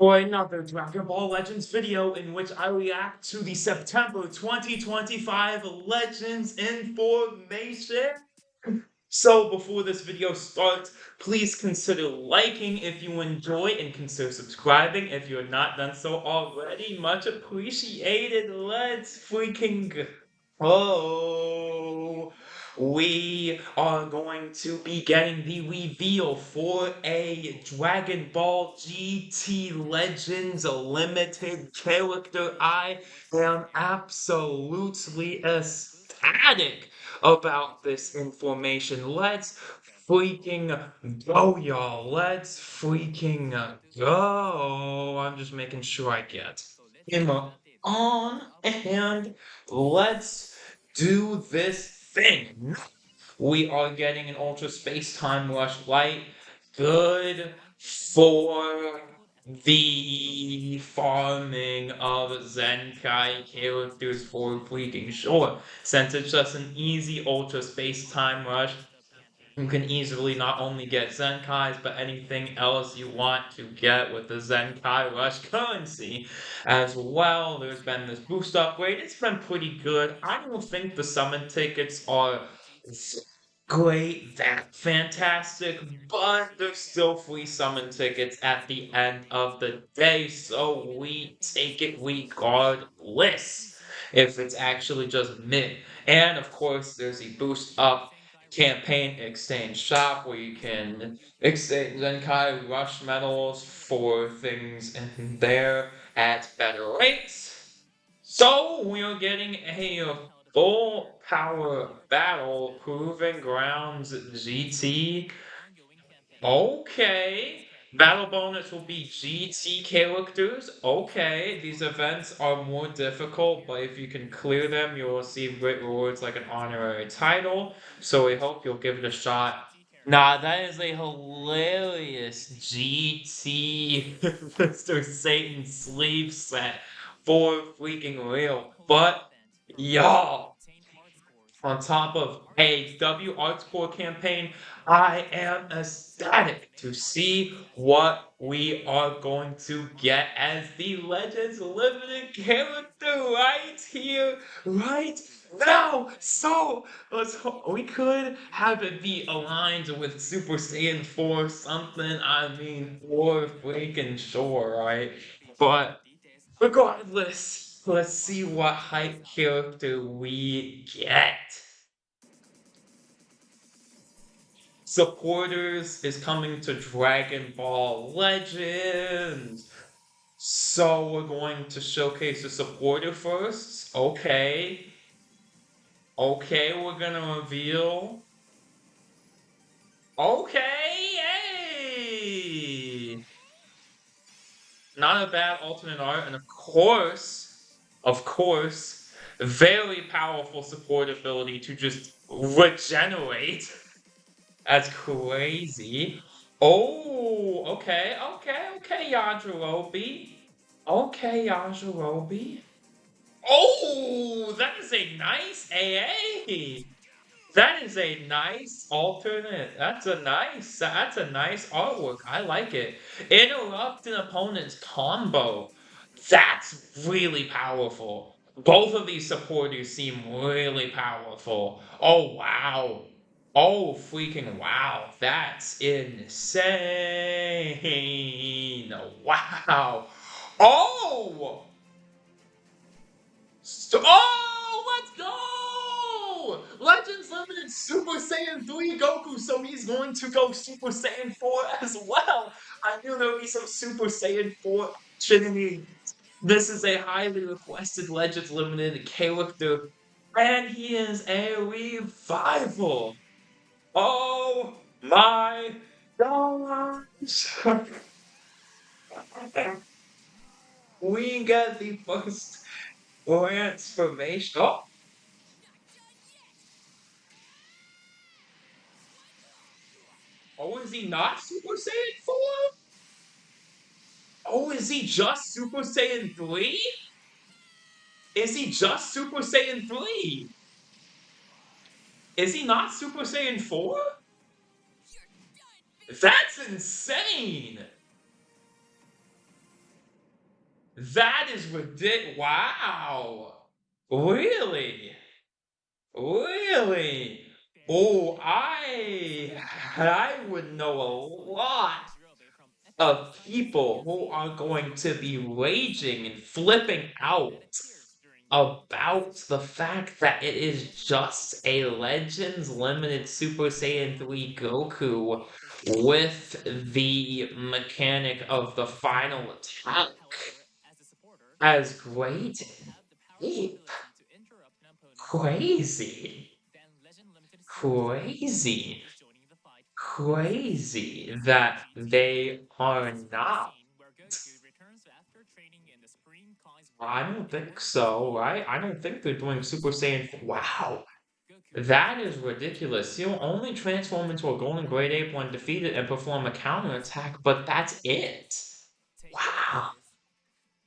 for another Dragon Ball Legends video in which I react to the September 2025 Legends information. So before this video starts, please consider liking if you enjoy and consider subscribing if you're not done so already. Much appreciated. Let's freaking go. We are going to be getting the reveal for a Dragon Ball GT Legends limited character. I am absolutely ecstatic about this information. Let's freaking go, y'all. Let's freaking go. I'm just making sure I get him on and let's do this thing. We are getting an Ultra Space Time Rush Light. Good for the farming of Zenkai characters for freaking sure. Since it's just an easy Ultra Space Time Rush, you can easily not only get Zenkais, but anything else you want to get with the Zenkai Rush currency as well. There's been this boost upgrade. It's been pretty good. I don't think the summon tickets are great, that fantastic, but there's still free summon tickets at the end of the day, so we take it regardless if it's actually just mid. And of course, there's a boost up campaign exchange shop where you can exchange Zenkai Rush medals for things in there at better rates. So we are getting a full power battle, Proving Grounds GT. Okay. Battle bonus will be GT characters. Okay, these events are more difficult, but if you can clear them, you'll receive great rewards like an honorary title. So we hope you'll give it a shot. Nah, that is a hilarious GT Mr. Satan sleeve set for freaking real. But y'all, on top of a W Arts Core campaign, I am ecstatic to see what we are going to get as the Legends Limited character right here, right now. So we could have it be aligned with Super Saiyan 4 something. I mean, for freaking sure, right? But regardless, let's see what hype character we get. Supporters is coming to Dragon Ball Legends. So we're going to showcase the supporter first. Okay. Okay, we're gonna reveal. Okay, hey! Not a bad alternate art, and of course, very powerful support ability to just regenerate. That's crazy. Oh, okay, Yajirobe. Okay, Yajirobe. Oh, that is a nice AA. That is a nice alternate. That's a nice artwork. I like it. Interrupt an opponent's combo. That's really powerful. Both of these supporters seem really powerful. Oh wow. Oh freaking wow. That's insane. Wow. Oh! Let's go! Legends Limited Super Saiyan 3 Goku, so he's going to go Super Saiyan 4 as well. I knew there would be some Super Saiyan 4 action. This is a highly requested Legends Limited character, and he is a revival. Oh my gosh! We get the first transformation. Oh, is he not Super Saiyan 4? Oh, is he just Super Saiyan 3? Is he just Super Saiyan 3? Is he not Super Saiyan 4? That's insane! That is ridiculous. Wow. Really? Really? Oh, I would know a lot of people who are going to be raging and flipping out about the fact that it is just a Legends Limited Super Saiyan 3 Goku with the mechanic of the final attack as great and deep. Crazy. Crazy. Crazy that they are not. I don't think so, right? I don't think they're doing Super Saiyan. Wow, that is ridiculous. He'll only transform into a golden great ape when defeated and perform a counterattack, but that's it. Wow,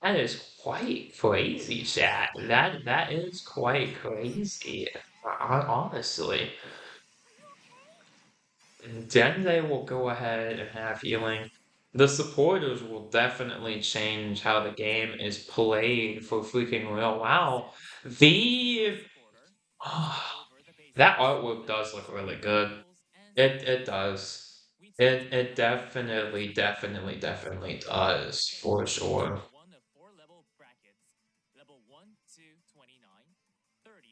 that is quite crazy, chat. That is quite crazy. Honestly. And then they will go ahead and have healing. The supporters will definitely change how the game is played for freaking real. Wow. The that artwork does look really good. It does. It definitely does for sure.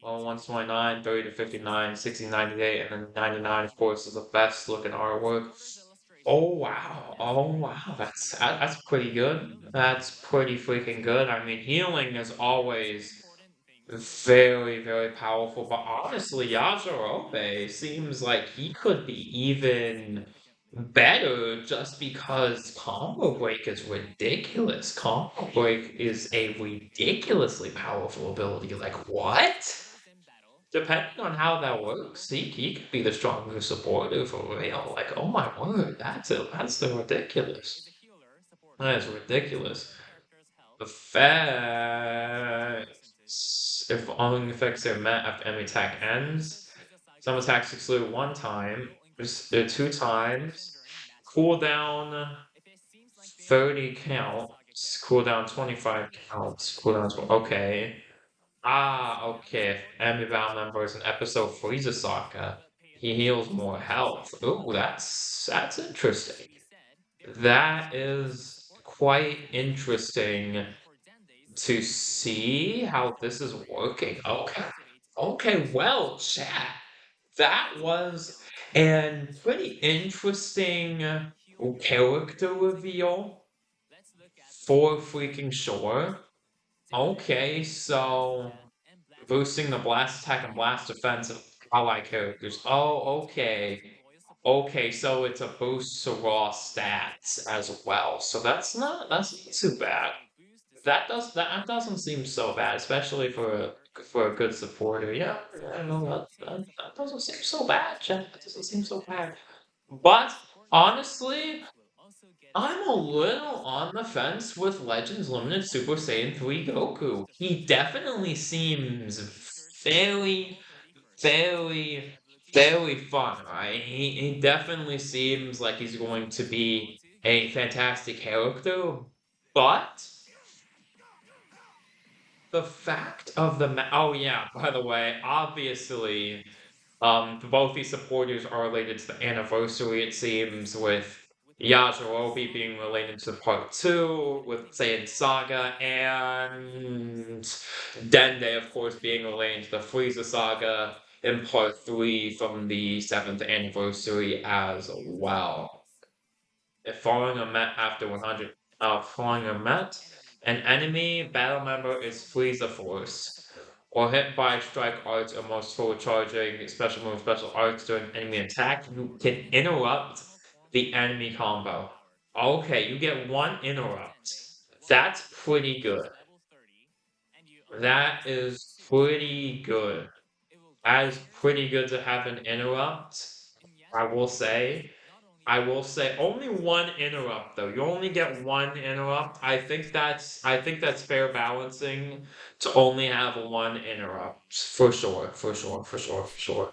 Well, 129, 30 to 59, 60, 98, and then 99, of course, is the best looking artwork. Oh wow. Oh wow. That's pretty good. That's pretty freaking good. I mean, healing is always very powerful, but honestly, Yajirobe seems like he could be even better just because Combo Break is ridiculous. Combo Break is a ridiculously powerful ability. Like, what? Depending on how that works, he could be the strongest supporter for real. Like, oh my word, that's the ridiculous. That is ridiculous. Effects. If only effects are met after enemy attack ends. Some attacks exclude one time, two times. Cooldown 30 counts. Cooldown 25 counts. Cooldown okay. Ah, okay. Enemy battle members in episode Frieza Saga. He heals more health. Ooh, that's interesting. That is quite interesting to see how this is working. Okay. Okay, well, chat. That was an pretty interesting character reveal for freaking sure. Okay, so boosting the blast attack and blast defense of ally characters. Oh, okay. Okay, so it's a boost to raw stats as well. So that's not too bad. That doesn't seem so bad, especially for a good supporter. Yeah, I know that doesn't seem so bad, Jeff. That doesn't seem so bad. But honestly, I'm a little on the fence with Legends Limited Super Saiyan 3 Goku. He definitely seems very, very, very fun, right? He definitely seems like he's going to be a fantastic character, but the fact of the oh yeah, by the way, obviously, both these supporters are related to the anniversary, it seems, with Yajirobe being related to part 2, with Saiyan Saga, and Dende, of course, being related to the Frieza Saga in part 3 from the 7th anniversary as well. If following a met after 100, following a met, an enemy battle member is Frieza Force, or hit by strike arts or most forward charging special move special arts during enemy attack, you can interrupt the enemy combo. Okay, you get one interrupt. That's pretty good. That is pretty good. That is pretty good to have an interrupt, I will say. I will say only one interrupt though. You only get one interrupt. I think that's fair balancing to only have one interrupt. For sure, for sure, for sure, for sure.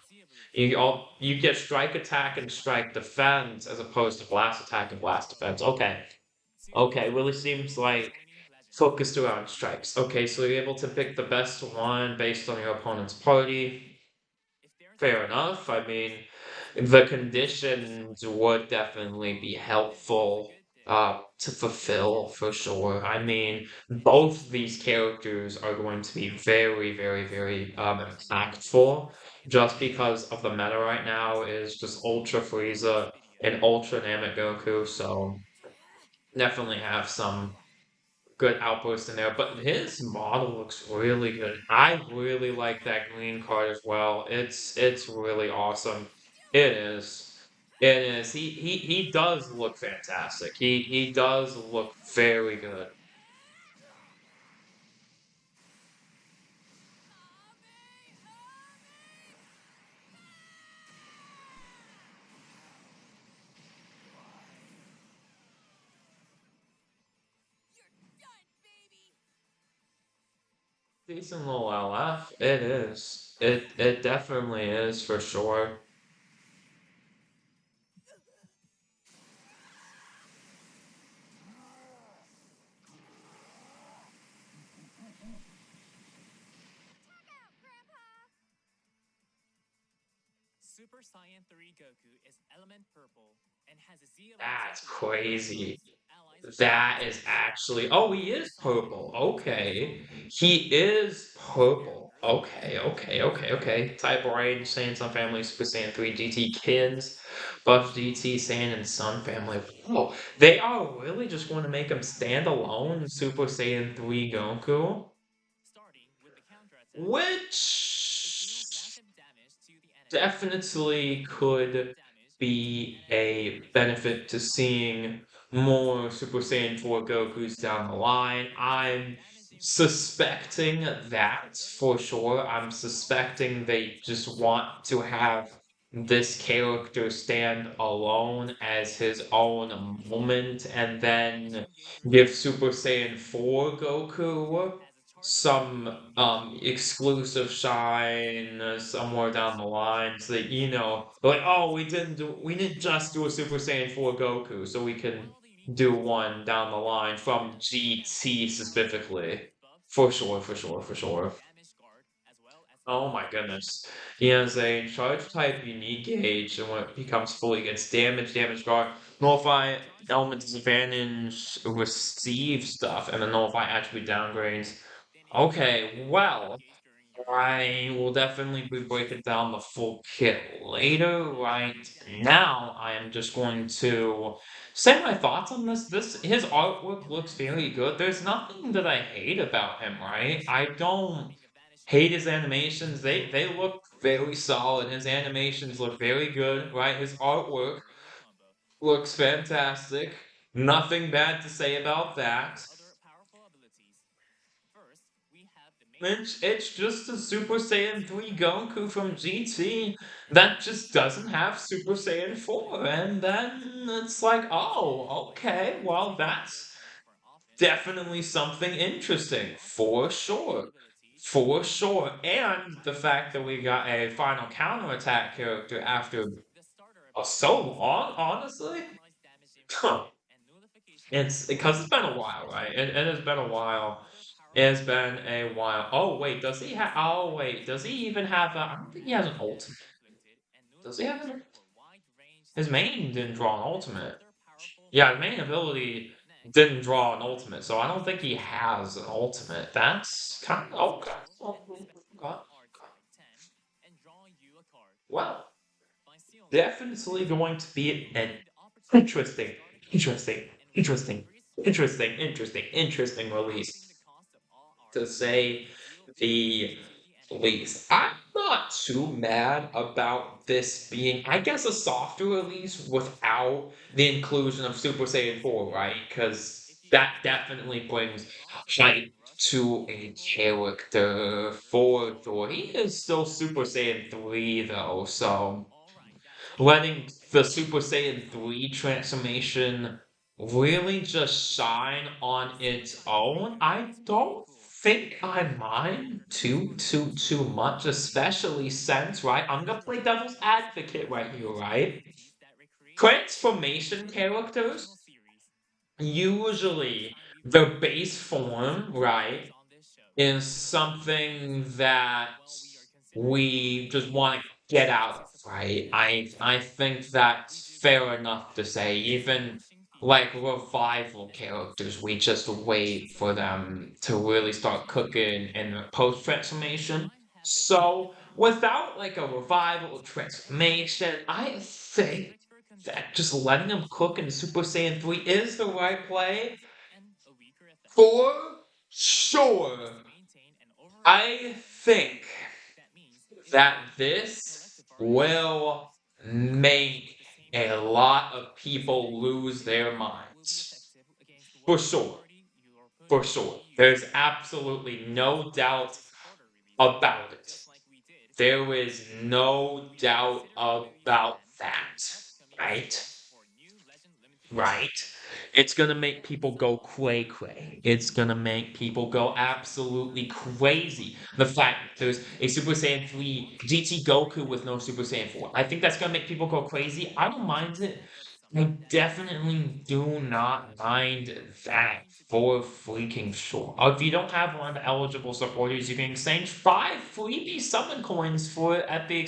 You get strike attack and strike defense as opposed to blast attack and blast defense. Okay. Okay, really seems like Focused around strikes. Okay, so you're able to pick the best one based on your opponent's party. Fair enough. I mean, the conditions would definitely be helpful to fulfill for sure. I mean, both these characters are going to be very, very, very impactful just because of the meta right now is just Ultra Frieza and Ultra Namek Goku, so definitely have some good outburst in there, but his model looks really good. I really like that green card as well. It's really awesome. It is. It is. He does look fantastic. He does look very good. Decent little LF. It is. It definitely is for sure. Super Saiyan 3 Goku is element purple and has a Z electric That's which crazy. grants allies That protection is against actually oh, weakness he is and purple. and Okay. strongly. He is purple. Okay, okay, This okay, card okay. Type is range, called Saiyan Sun Family, Super Goku Saiyan 3 GT Goku Kins, Super Buff Saiyan GT, 3 Saiyan and Sun Family. Goku. Oh, they are really just going to make him stand alone, Super Saiyan 3 Goku? Starting with the counterattack ability. It Which deals massive damage to the enemy definitely and could damage to the be enemy a defense benefit to combo. seeing more Super Saiyan 4 Gokus down the line. I'm Damaging suspecting that trigger for sure. is I'm strong suspecting they just and want to have this character stand alone as his own moment and then engager give Super Saiyan 4 Goku has a charge type some unique gauge exclusive shine somewhere down the which line so that you grants know like oh we didn't additional just do a Super Saiyan 4 Goku so we can while the unique do gauge one down the line from has GT temporary counter specifically. buffs For sure, for to sure, for the sure. damage guard as well as Oh my amplification. goodness. He has a The charge charge type type unique unique gauge, and when it gauge becomes fully has gets damage, damage guard, the nullify charge type element unique gauge disadvantage, has receive stuff, and then nullify attribute downgrades. then Okay, well, engage during your turn. I will definitely be breaking down the full kit later. Right Massive damage now, I am just going to say my thoughts on this. His artwork looks commands very good. There's nothing that I hate about him, right? I don't being a banished hate card his animations. They and look very solid. His animations look very good, right? His artwork regular combo. looks fantastic. Nothing bad to say about Now that. for other powerful abilities. First, we have the main ability, It's just a Super Saiyan 3 Saiyan 3 Goku from GT Goku. that just doesn't have Super Saiyan 4. And then it's like, oh, okay, well, Using combo that's for offense definitely something interesting, also for has two sure. abilities. For sure. First, And the fact that we got a final counterattack character after the starter ability so that long, honestly. neutralize damage Huh. inflicted and nullification It's because it's been a while, right? It has been a while. other powerful It's been abilities a while. Oh wait, does he have? Oh wait, does he even have a? I don't think he has an ultimate. damage inflicted and Does he have nullification an? for wide range His main situations. didn't draw an ultimate. Another powerful Yeah, his movement main ability next didn't is draw an Saiyan ultimate, so I don't think he Ultimate. has an ultimate. That's Apply kind its of okay. power and set Okay. the art to 10 and draw you a card. Well, By sealing, definitely this going to ability be gives an you the opportunity to interesting, start a combo interesting, and within interesting, 3 seconds interesting halving release the cost of all to art, say deal the damage to the enemy, least. I'm not too and mad gain about this additional being, I guess, a softer release without the inclusion of Super Saiyan 4, right? Because if you that use definitely brings the offense height brush to a for character your for power Thor. He ability is still that Super Saiyan 3, though, so alright guys, letting the thank you Super for Saiyan watching. 3 transformation really just shine on Saiyan its 3 own, I is pretty don't cool. think I And mind for those who are new, too much, especially since, right? I'm gonna play devil's advocate right here, each right? ability that recreates Transformation the characters original series. This usually time we the base form, Content creators right, on this show. is So be sure to something comment below that what we are considering we and just maybe want to even get out DLC of, support. right? I think We that's do fair believe enough to that say. Even establishing like features and revival content characters, we is just wait for necessary. them to really start cooking in the post transformation. Grind habits So definitely without matter, like a but you revival also have to balance it. transformation, I think Hyper that consumption just letting them can cook in lead Super to Saiyan 3 is the right play overperformance and a weaker effect. for Our goal is sure. to maintain an overall I balance. think That means that enjoying a this collective variety. will Competing make with the same a hero lot of doesn't people lose their necessarily will be minds. effective against For whatever sure. party your For opponent may sure. be There's using. absolutely That's no why we doubt do supporter releases, about it. just like we did There with is Saiyan 3. no We doubt consider release about plans for the that. upcoming Right? seasons for new Legend Limited Right? content. It's gonna make And people go so, cray cray. It's gonna make people go absolutely crazy. The fact that there's a Super Saiyan 3 GT Goku with no Super Saiyan 4. I think that's gonna make people go crazy. I don't mind it. look up I something that definitely do not mind that for freaking sure. If you don't have one of the eligible supporters, you can exchange 5 freebie summon coins for it at the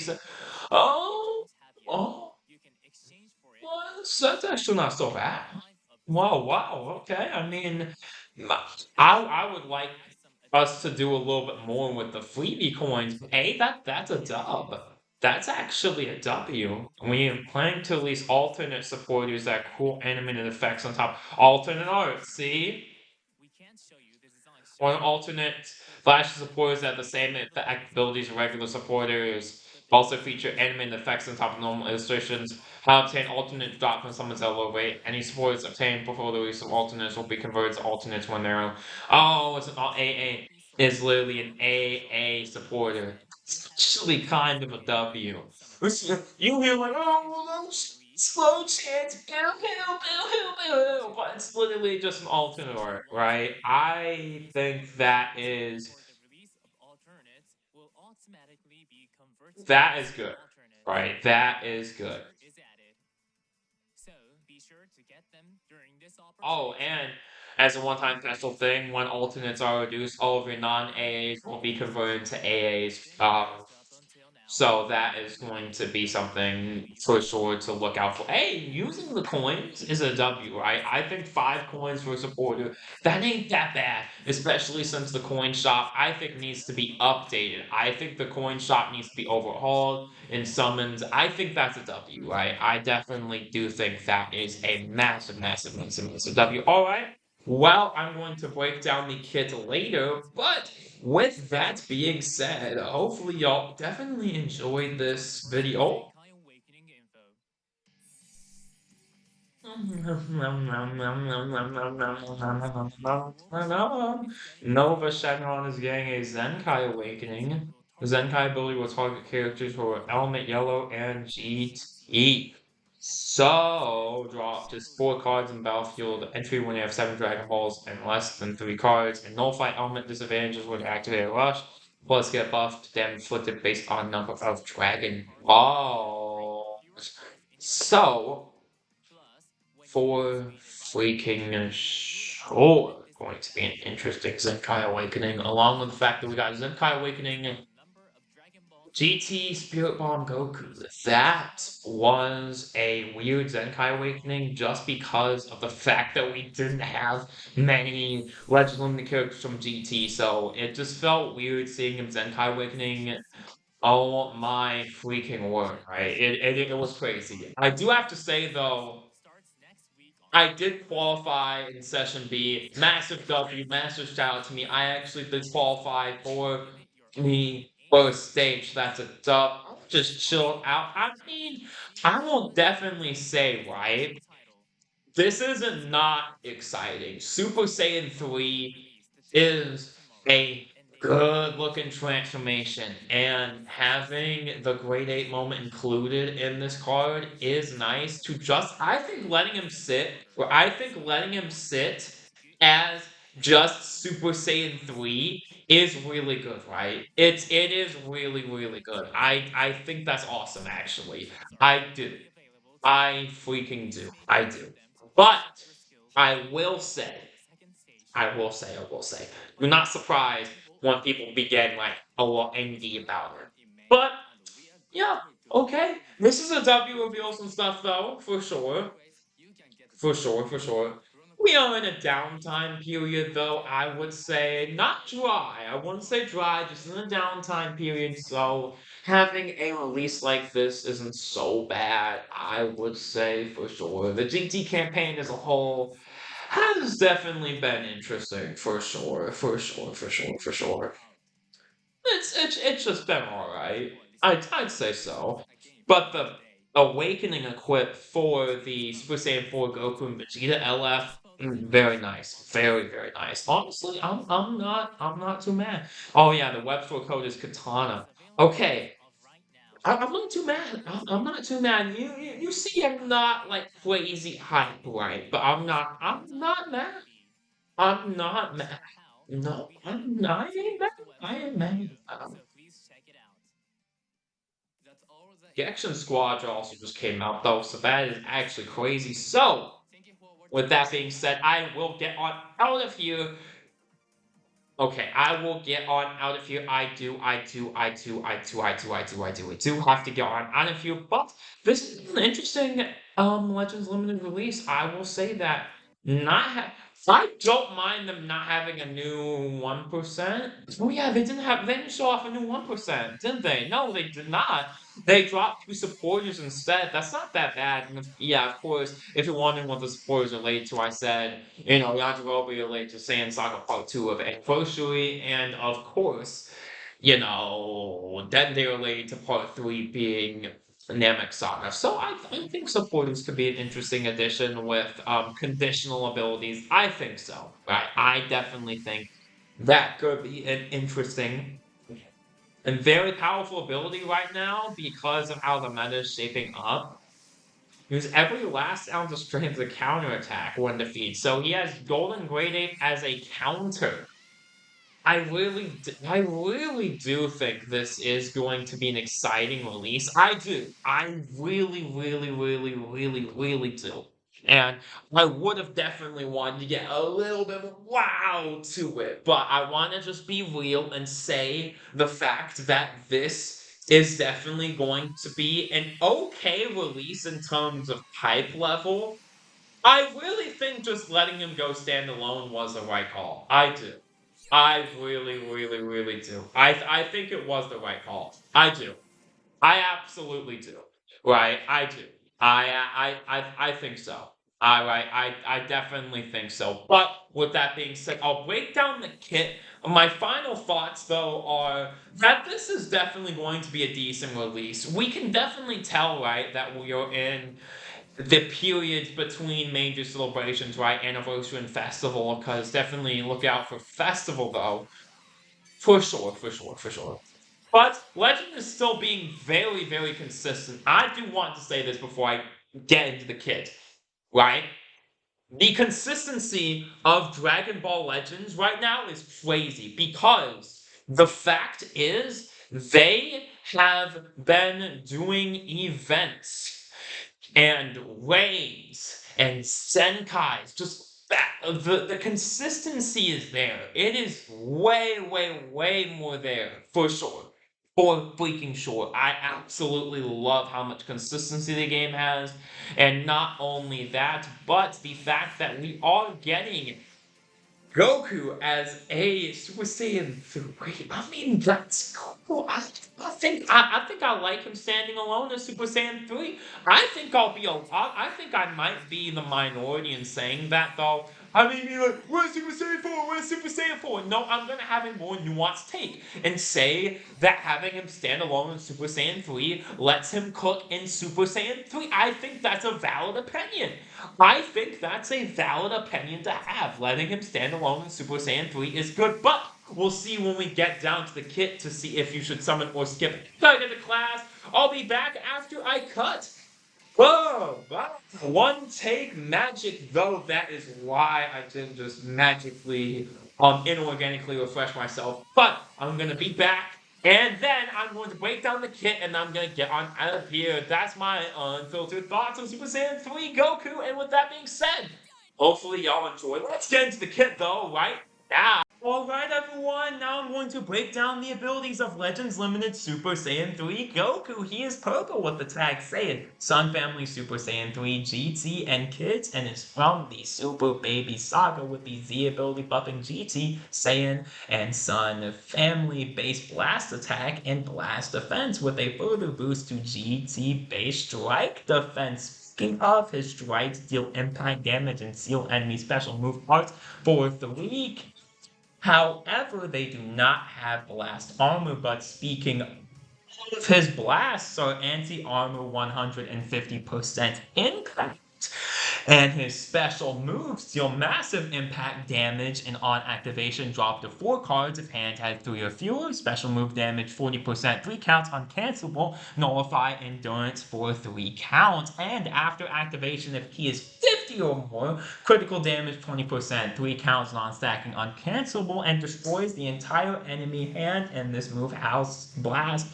if you Oh, don't have yet. oh. You can exchange for it Well, for that's actually not so up to bad. 5 Wow, of wow, Saiyan okay. I coins. mean, m I would It like has some us to additional do a little bit benefits more with the for the freebie players coins. who Hey, use it. that's a dub. That's actually a W. We are planning to release alternate supporters that cool animated effects on top. Alternate art, see? We can't show you, this is on a show One screen, alternate but Flash please supporters take have a the look same at the effect links abilities as below. regular supporters. The Also base feature version animated effects on top of will normal include illustrations. all How the obtain Legend alternate Limited drop from content someone's you elevate. need. Any supporters obtained before the release of alternates will be converted to alternates when they're own. And Oh, it's an don't AA. be It's surprised literally an if this show AA supporter. content is It's as actually kind of a complicated W. as some of it. You hear like, If oh, you well, support those Lee, slow you chants, can pew, pew, pew, pew, go pew, to but it's literally just an alternate section art, 1 right? I these think supporters that is for the release of alternates will automatically be converted that is to good, alternates right? when That the is good. feature is added. So be sure to get them during this Oh, opportunity. and as a And one-time special please thing, when alternates are reduced, all of your don't non-AAs will be forget converted to if you've AAs. been with us up until now, So that thank is you going to be for supporting something Release for Plans. sure to look out for. Hey, using the coins is a W, right? I think 5 coins for a supporter, that ain't that bad, especially since the coin shop, I think, needs to be updated. I think the coin shop needs to be overhauled in summons. I think that's a W, right? I definitely do think that is a massive, massive, massive, massive W. All right. Well, I'm going to break down the kit later, but with that being said, hopefully y'all definitely enjoyed Now this for some video. Zenkai Awakening info. Is getting Nova a Shenron is getting a Zenkai ability Awakening. will The target Zenkai ability will enemies target characters who are Element Yellow and as GT. Saiyan said, So, drop just Shadow 4 Lord cards in battlefield entry when you have 7 Dragon Balls and less than 3 cards, and nullify element disadvantages when you activate a rush, plus get buffed to damage inflicted based on number of Dragon target Balls. fewer cards in your hand. So, Plus, when you for activate a rush, freaking you will nullify element sure, going to be an disadvantages. interesting Zenkai Awakening, along with the fact that we got Plus, Zenkai based Awakening on number of Dragon Balls in your GT hand, Spirit Bomb you will Goku. use That Shadow Lord was a weird Zenkai Awakening just because of the fact that we didn't have as many Legend Limited characters from GT, so it just felt weird seeing him Zenkai Awakening. Oh my freaking word, right? It was crazy. I do have to say release though, starts next week on I did October 5th. qualify in session B. Massive W, massive shout out to me. I actually did qualify for Limit your opening the and first closing stage. That's a time dub. Just based on chilled your out. I ability. mean, Each I will bonus definitely stage say, has a right? different title. This isn't not exciting. Super Saiyan Release will be 3 released today, is tomorrow, a and day after. good looking transformation, and having the grade 8 moment included in this card is nice to just I think letting him Become a sit supporter. or I think letting Support him sit is good as as just long Super Saiyan as 3 you is really good, right? It is really, really like good. Saiyan I 3. think that's awesome actually. Alternates are I do. currently available today. I freaking You do. may I use do. them to But boost up your skills I before will entering say the second stage. I will say. You're not surprised when people begin like a lot angry about it. But yeah, okay. This is a W reveal some stuff though, for sure. For sure, for sure. We are in a downtime period, though, I would say. Not dry. I wouldn't say dry, just in a downtime period. So having a release like this isn't so bad, I would say, for sure. The GT campaign as a whole has definitely been interesting, for sure, for sure, for sure, for sure. It's just been alright. I'd say so. But the awakening equip for the Super Saiyan 4 Goku and Vegeta LF, very nice. Very, very nice. Honestly, I'm not too mad. Oh yeah, the web store code is Katana. Okay. I'm not too mad. I'm not too mad. You see I'm not like crazy hype, right? But I'm not mad. I'm not mad. No, I'm not. I ain't mad. I ain't mad. The Action Squad also just came out though, so that is actually crazy. So, with that being said, I will get on out of here. Okay, I will get on out of here. I do have to get on out of here. But this is an interesting Legends Limited release. I will say that not ha I don't mind them not having a new 1%. Oh yeah, they didn't show off a new 1%, didn't they? No, they did not. They dropped two supporters instead. That's not that bad. And yeah, of course, if you're wondering what the supporters are related to, I said Yajirobe related to Saiyan Saga Part 2 of Anniversary, and of course, then they related to Part 3 being Namek Saga. So I think supporters could be an interesting addition with conditional abilities. I think so. Right? I definitely think that could be an interesting and very powerful ability right now because of how the meta is shaping up. Use every last ounce of strength to counterattack when defeated. So he has Golden Grade 8 as a counter. I really do think this is going to be an exciting release. I do. I really, really, really, really, really do. And I would have definitely wanted to get a little bit more wow to it, but I want to just be real and say the fact that this is definitely going to be an okay release in terms of hype level. I really think just letting him go stand alone was the right call. I do. I really, really, really do. I think it was the right call. I do. I absolutely do. Right? I do. I think so. I definitely think so. But with that being said, I'll break down the kit. My final thoughts, though, are that this is definitely going to be a decent release. We can definitely tell, right, that we are in the periods between major celebrations, right? Anniversary and festival, because definitely look out for festival though. For sure, for sure, for sure. But Legend is still being very, very consistent. I do want to say this before I get into the kit, right? The consistency of Dragon Ball Legends right now is crazy because the fact is they have been doing events and waves and senkais. Just that the consistency is there. It is way, way, way more there for sure. For freaking sure. I absolutely love how much consistency the game has. And not only that, but the fact that we are getting Goku as a Super Saiyan 3. I mean, that's cool. I think I like him standing alone as Super Saiyan 3. I think I might be the minority in saying that though. I mean, you're like, where's Super Saiyan 4? Where's Super Saiyan 4? No, I'm gonna have a more nuanced take and say that having him stand alone in Super Saiyan 3 lets him cook in Super Saiyan 3. I think that's a valid opinion. I think that's a valid opinion to have. Letting him stand alone in Super Saiyan 3 is good, but we'll see when we get down to the kit to see if you should summon or skip it. Gotta get to class. I'll be back after I cut. Whoa! Wow. One take magic, though that is why I didn't just magically, inorganically refresh myself. But I'm gonna be back, and then I'm going to break down the kit, and I'm gonna get on out of here. That's my unfiltered thoughts on Super Saiyan 3 Goku, and with that being said, Hopefully y'all enjoy. Let's get into the kit though, right now. Alright everyone, now I'm going to break down the abilities of Legends Limited Super Saiyan 3 Goku. He is purple with the tag Saiyan, Sun Family Super Saiyan 3 GT and Kids, and is from the Super Baby Saga with the Z ability buffing GT, Saiyan, and Sun Family base blast attack and blast defense with a further boost to GT base strike defense. Speaking of, his strikes deal impact damage and seal enemy special move parts for 3. However, they do not have blast armor, but speaking of his blasts are anti-armor 150% impact. And his special moves deal massive impact damage and on activation drop to 4 cards if hand has 3 or fewer. Special move damage 40%, 3 counts uncancelable, nullify endurance for 3 counts. And after activation, if key is 50 or more, critical damage 20%, 3 counts non-stacking uncancelable, and destroys the entire enemy hand. And this move House Blast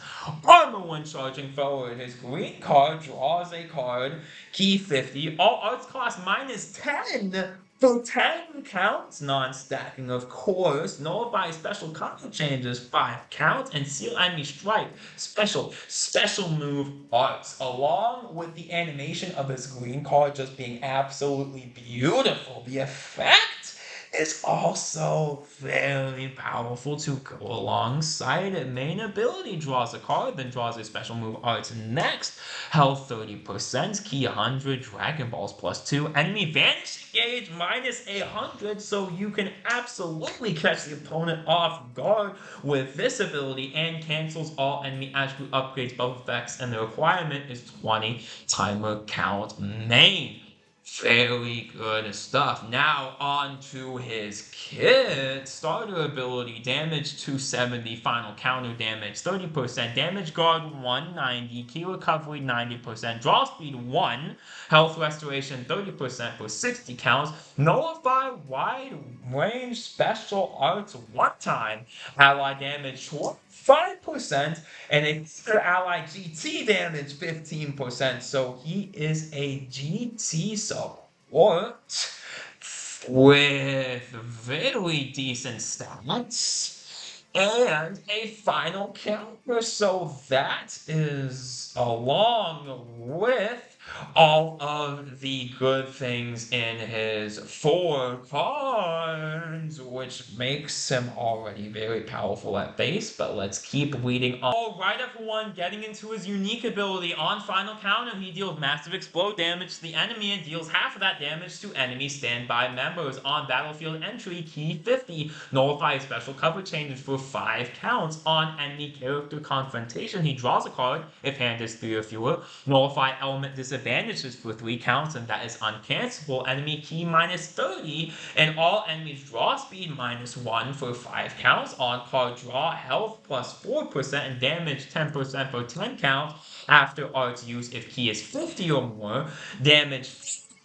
armor when charging forward. His green card draws a card. Key 50. All arts cost -10 for 10 counts. Non-stacking, of course. Nullify special color changes 5 counts. And seal enemy strike. Special move arts. Along with the animation of his green card just being absolutely beautiful. The effect is also very powerful to go alongside it. Main ability draws a card, then draws a special move arts next. Health 30%, key 100, Dragon Balls +2, enemy vanish gauge -100, so you can absolutely catch the opponent off guard with this ability, and cancels all enemy attribute upgrades, buff effects, and the requirement is 20 timer count main. Very good stuff. Now on to his kit. Starter ability, damage 270, final counter damage 30%, damage guard 190, key recovery 90%, draw speed 1, health restoration 30% for 60 counts, nullify wide range special arts 1 time, ally damage 5%, and a ally GT damage 15%. So he is a GT support with very decent stats and a final counter. So that is along with all of the good things in his 4 cards, which makes him already very powerful at base. But let's keep reading on. Alright everyone, getting into his unique ability. On final counter, he deals massive explode damage to the enemy and deals half of that damage to enemy standby members. On battlefield entry, key 50, nullify special cover changes for 5 counts. On enemy character confrontation, he draws a card if hand is 3 or fewer, nullify element disadvantages for 3 counts, and that is uncancelable. Enemy key -30, and all enemies draw speed -1 for 5 counts. On card draw, health +4% and damage 10% for 10 counts. After arts use, if key is 50 or more, damage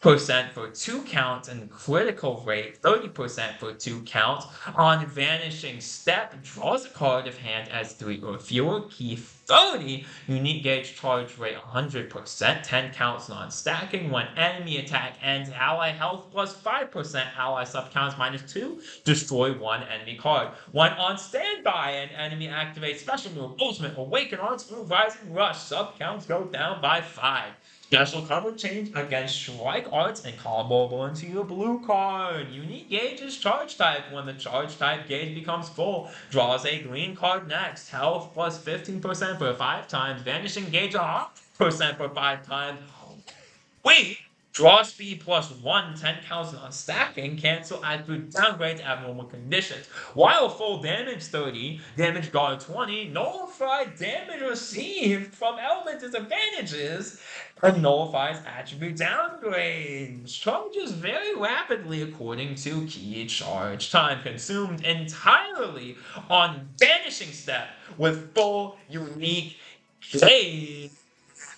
percent for 2 counts, and critical rate 30% for 2 counts. On vanishing step, draws a card if hand has 3 or fewer, key 30, unique gauge charge rate 100%, 10 counts non-stacking. When enemy attack ends, ally health +5%, ally sub counts -2, destroy 1 enemy card. When on standby, an enemy activates special move, ultimate, awaken arts move, rising rush, sub counts go down by 5. Special cover change against strike arts and comboable into your blue card. Unique gauge is charge type. When the charge type gauge becomes full, draws a green card next. Health +15% for 5 times. Vanishing gauge 100% for 5 times. Wait! Draw speed +1, 10 counts on stacking, cancel attribute downgrades, abnormal conditions. While full damage 30, damage guard 20, nullify damage received from element disadvantages, and nullifies attribute downgrades. Charges very rapidly according to key charge time, consumed entirely on vanishing step with full unique gauge.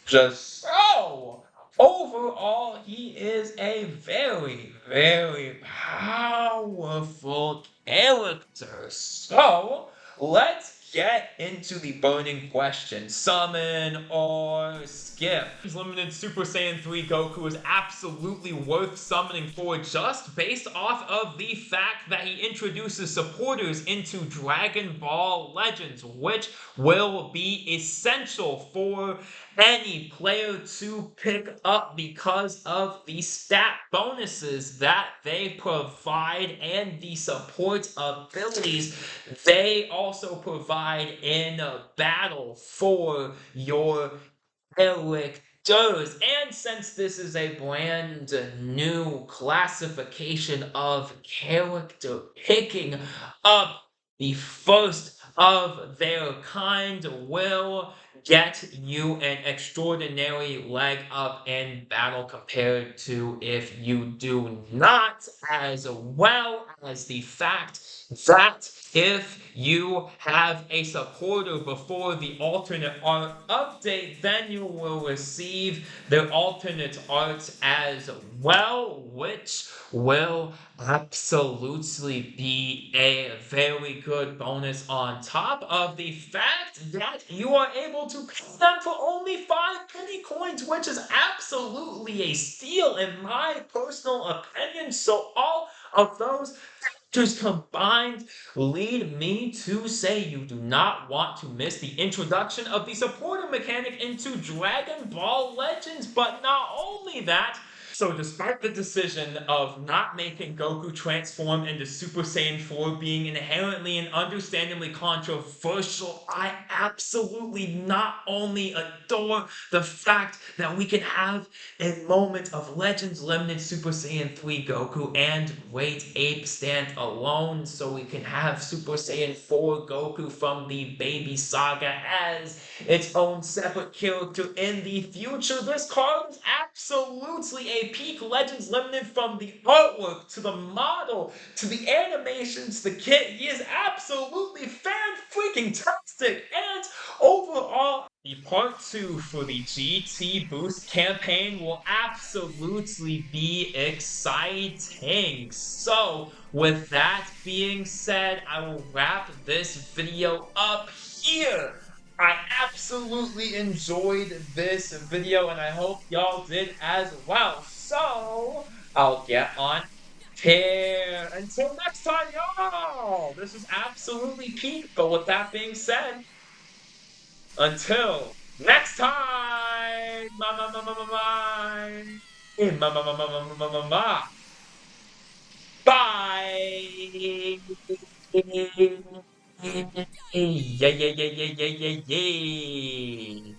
Just so. Overall, he is a very, very powerful character. So, let's get into the burning question, summon or skip. Limited Super Saiyan 3 Goku is absolutely worth summoning for just based off of the fact that he introduces supporters into Dragon Ball Legends, which will be essential for any player to pick up because of the stat bonuses that they provide and the support abilities they also provide in a battle for your characters. And since this is a brand new classification of character picking up, the first of their kind will get you an extraordinary leg up in battle compared to if you do not, as well as the fact that if you have a supporter before the alternate art update, then you will receive the alternate art as well, which will absolutely be a very good bonus on top of the fact that you are able to pay them for only 5 penny coins, which is absolutely a steal in my personal opinion. So all of those factors combined lead me to say you do not want to miss the introduction of the supporter mechanic into Dragon Ball Legends. But not only that, so despite the decision of not making Goku transform into Super Saiyan 4 being inherently and understandably controversial, I absolutely not only adore the fact that we can have a moment of Legends Limited Super Saiyan 3 Goku and Great Ape stand alone, so we can have Super Saiyan 4 Goku from the Baby Saga as its own separate character in the future. This card is absolutely a peak Legends Limited from the artwork to the model to the animations, the kit. He is absolutely fan-freaking-tastic, and overall, the part 2 for the GT Boost campaign will absolutely be exciting. So, with that being said, I will wrap this video up here. I absolutely enjoyed this video and I hope y'all did as well. So, I'll get on here. Until next time, y'all! This is absolutely peak, but with that being said, until next time! Bye! Yeah, yeah, yeah, yeah, yeah, yeah, yeah.